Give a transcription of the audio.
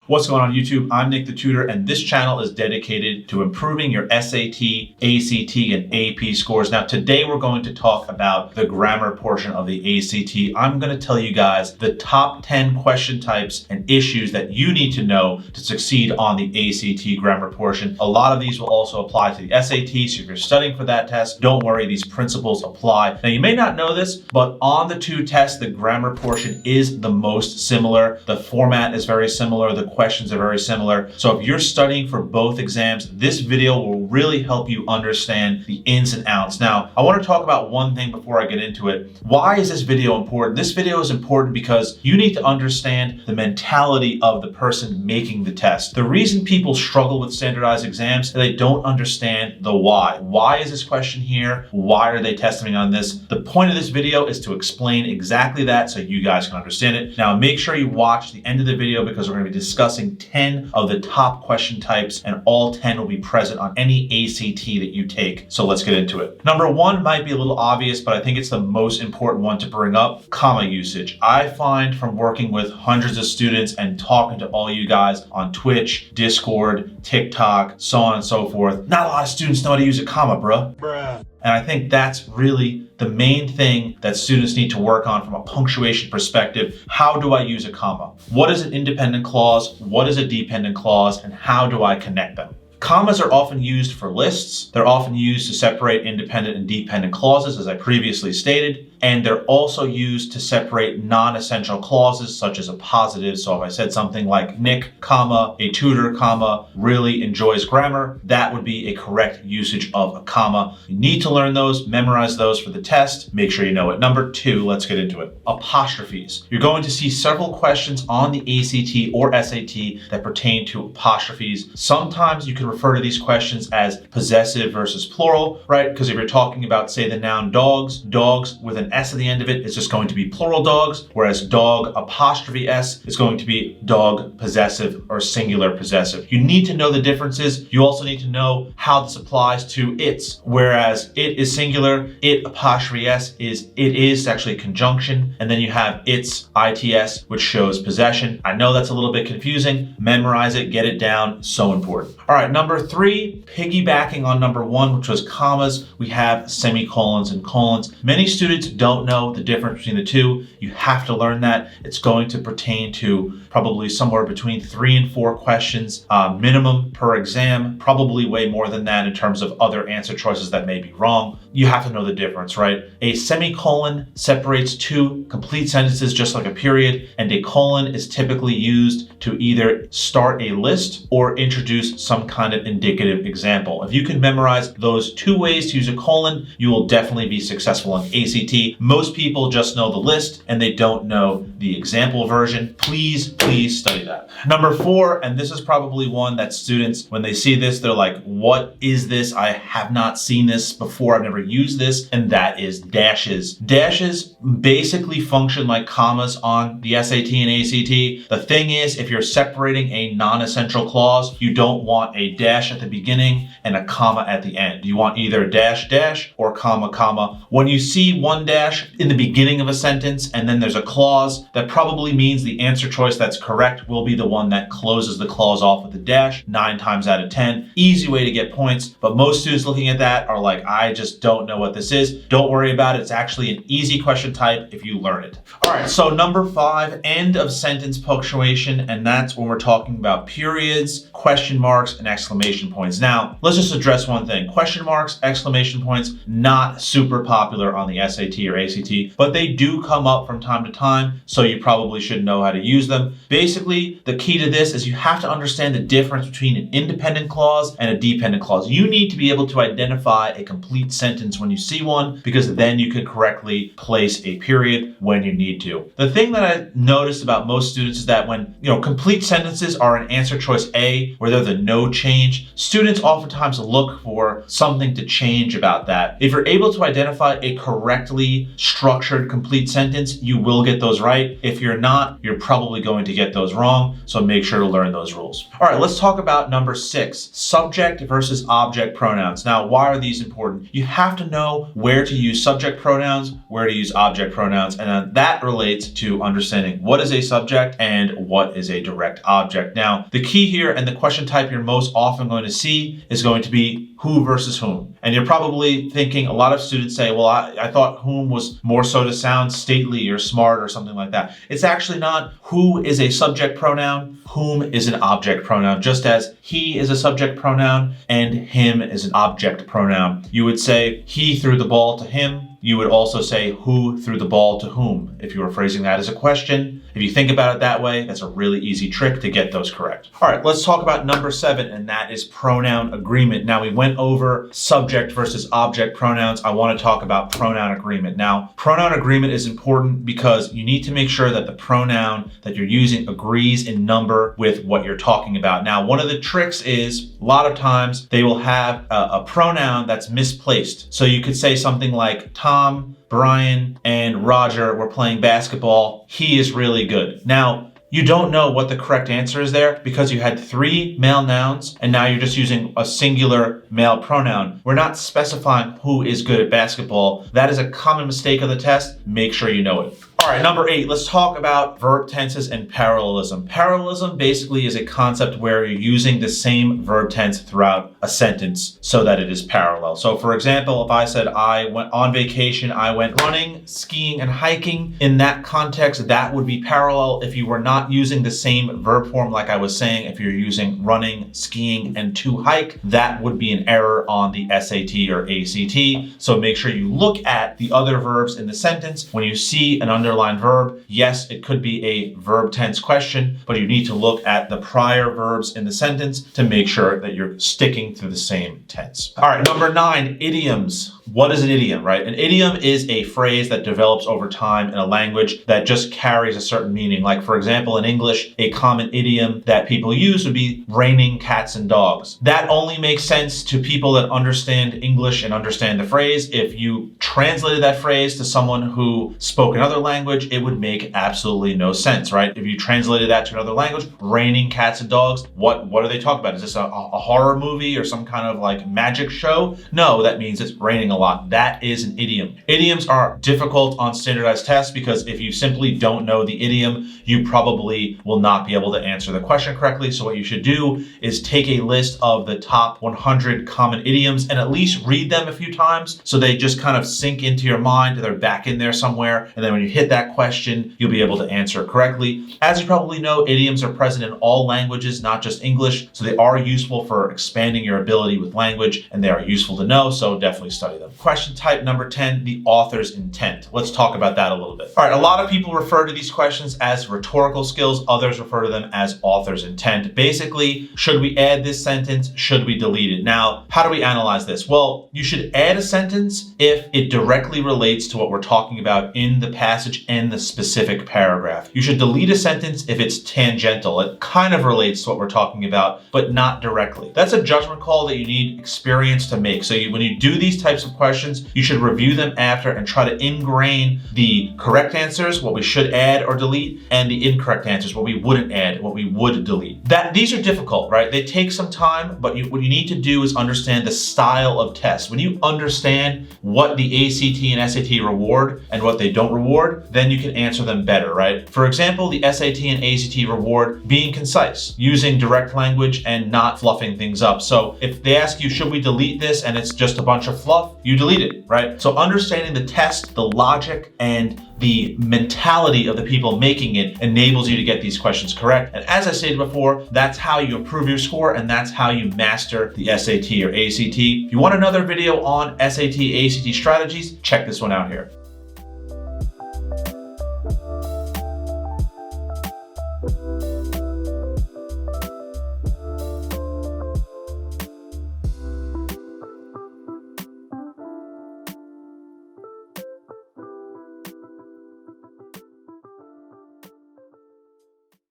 What's going on YouTube? I'm Nick the Tutor, and this channel is dedicated to improving your SAT, ACT, and AP scores. Now today we're going to talk about the grammar portion of the ACT. I'm going to tell you guys the top 10 question types and issues that you need to know to succeed on the ACT grammar portion. A lot of these will also apply to the SAT, so if you're studying for that test, don't worry, these principles apply. Now you may not know this, but on the two tests, the grammar portion is the most similar. The format is very similar. The questions are very similar. So if you're studying for both exams, this video will really help you understand the ins and outs. Now, I want to talk about one thing before I get into it. Why is this video important? This video is important because you need to understand the mentality of the person making the test. The reason people struggle with standardized exams is they don't understand the why. Why is this question here? Why are they testing me on this? The point of this video is to explain exactly that so you guys can understand it. Now, make sure you watch the end of the video because we're going to be discussing 10 of the top question types, and all 10 will be present on any ACT that you take. So let's get into it. Number one might be a little obvious, but I think it's the most important one to bring up: comma usage. I find from working with hundreds of students and talking to all you guys on Twitch, Discord, TikTok, so on and so forth, not a lot of students know how to use a comma, bruh. And I think that's really the main thing that students need to work on from a punctuation perspective. How do I use a comma? What is an independent clause? What is a dependent clause? And how do I connect them? Commas are often used for lists. They're often used to separate independent and dependent clauses, as I previously stated. And they're also used to separate non-essential clauses such as a positive. So if I said something like Nick, comma, a tutor, comma, really enjoys grammar, that would be a correct usage of a comma. You need to learn those, memorize those for the test. Make sure you know it. Number two, let's get into it. Apostrophes. You're going to see several questions on the ACT or SAT that pertain to apostrophes. Sometimes you can refer to these questions as possessive versus plural, right? Because if you're talking about, say, the noun dogs, dogs with an S at the end of it is just going to be plural dogs, whereas dog apostrophe S is going to be dog possessive or singular possessive. You need to know the differences. You also need to know how this applies to its, whereas it is singular, it apostrophe S is it is actually a conjunction, and then you have its ITS, which shows possession. I know that's a little bit confusing. Memorize it, get it down, so important. All right, number three, piggybacking on number one, which was commas, we have semicolons and colons. Many students don't know the difference between the two. You have to learn that. It's going to pertain to probably somewhere between 3 and 4 questions minimum per exam, probably way more than that in terms of other answer choices that may be wrong. You have to know the difference, right? A semicolon separates two complete sentences just like a period, and a colon is typically used to either start a list or introduce some kind of indicative example. If you can memorize those two ways to use a colon, you will definitely be successful on ACT. Most people just know the list and they don't know the example version. Please study that. Number four, and this is probably one that students, when they see this, they're like, what is this? I have not seen this before. I've never used this. And that is dashes. Dashes basically function like commas on the SAT and ACT. The thing is, if you're separating a non-essential clause, you don't want a dash at the beginning and a comma at the end. You want either dash, dash, or comma, comma. When you see one dash in the beginning of a sentence and then there's a clause, that probably means the answer choice that's correct will be the one that closes the clause off with a dash 9 times out of 10. Easy way to get points, but most students looking at that are like, I just don't know what this is. Don't worry about it. It's actually an easy question type if you learn it. All right, so number 5, end of sentence punctuation, and that's when we're talking about periods, question marks, and exclamation points. Now, let's just address one thing. Question marks, exclamation points, not super popular on the SAT or ACT, but they do come up from time to time, so you probably should know how to use them. Basically, the key to this is you have to understand the difference between an independent clause and a dependent clause. You need to be able to identify a complete sentence when you see one, because then you can correctly place a period when you need to. The thing that I noticed about most students is that when, complete sentences are an answer choice A, where they're the no change, students oftentimes look for something to change about that. If you're able to identify a correctly fully structured, complete sentence, you will get those right. If you're not, you're probably going to get those wrong. So make sure to learn those rules. All right, let's talk about number 6, subject versus object pronouns. Now, why are these important? You have to know where to use subject pronouns, where to use object pronouns, and then that relates to understanding what is a subject and what is a direct object. Now, the key here and the question type you're most often going to see is going to be who versus whom. And you're probably thinking, a lot of students say, well, I thought whom was more so to sound stately or smart or something like that. It's actually not. Who is a subject pronoun, whom is an object pronoun, just as he is a subject pronoun and him is an object pronoun. You would say he threw the ball to him. You would also say who threw the ball to whom if you were phrasing that as a question. If you think about it that way, that's a really easy trick to get those correct. All right, let's talk about number 7, and that is pronoun agreement. Now, we went over subject versus object pronouns. I want to talk about pronoun agreement. Now, pronoun agreement is important because you need to make sure that the pronoun that you're using agrees in number with what you're talking about. Now, one of the tricks is a lot of times they will have a pronoun that's misplaced. So you could say something like Tom, Brian, and Roger were playing basketball. He is really good. Now, you don't know what the correct answer is there because you had 3 male nouns and now you're just using a singular male pronoun. We're not specifying who is good at basketball. That is a common mistake of the test. Make sure you know it. All right, number 8, let's talk about verb tenses and parallelism. Parallelism basically is a concept where you're using the same verb tense throughout a sentence so that it is parallel. So for example, if I said I went on vacation, I went running, skiing, and hiking, in that context, that would be parallel if you were not using the same verb form like I was saying. If you're using running, skiing, and to hike, that would be an error on the SAT or ACT. So make sure you look at the other verbs in the sentence. When you see an underlined verb, yes, it could be a verb tense question, but you need to look at the prior verbs in the sentence to make sure that you're sticking to the same tense. All right, number 9, idioms. What is an idiom, right? An idiom is a phrase that develops over time in a language that just carries a certain meaning. Like, for example, in English, a common idiom that people use would be raining cats and dogs. That only makes sense to people that understand English and understand the phrase. If you translated that phrase to someone who spoke another language, it would make absolutely no sense, right? If you translated that to another language, raining cats and dogs, what are they talking about? Is this a horror movie or some kind of like magic show? No, that means it's raining a lot. That is an idiom. Idioms are difficult on standardized tests because if you simply don't know the idiom, you probably will not be able to answer the question correctly. So what you should do is take a list of the top 100 common idioms and at least read them a few times so they just kind of sink into your mind. They're back in there somewhere. And then when you hit that question, you'll be able to answer it correctly. As you probably know, idioms are present in all languages, not just English. So they are useful for expanding your ability with language and they are useful to know. So definitely study them. Question type number 10, the author's intent. Let's talk about that a little bit. All right, a lot of people refer to these questions as rhetorical skills. Others refer to them as author's intent. Basically, should we add this sentence? Should we delete it? Now, how do we analyze this? Well, you should add a sentence if it directly relates to what we're talking about in the passage and the specific paragraph. You should delete a sentence if it's tangential. It kind of relates to what we're talking about, but not directly. That's a judgment call that you need experience to make. So when you do these types of questions, you should review them after and try to ingrain the correct answers, what we should add or delete, and the incorrect answers, what we wouldn't add, what we would delete. These are difficult, right? They take some time, but what you need to do is understand the style of tests. When you understand what the ACT and SAT reward and what they don't reward, then you can answer them better, right? For example, the SAT and ACT reward being concise, using direct language and not fluffing things up. So if they ask you, should we delete this, and it's just a bunch of fluff, you delete it, right? So understanding the test, the logic, and the mentality of the people making it enables you to get these questions correct. And as I stated before, that's how you improve your score and that's how you master the SAT or ACT. If you want another video on SAT, ACT strategies, check this one out here.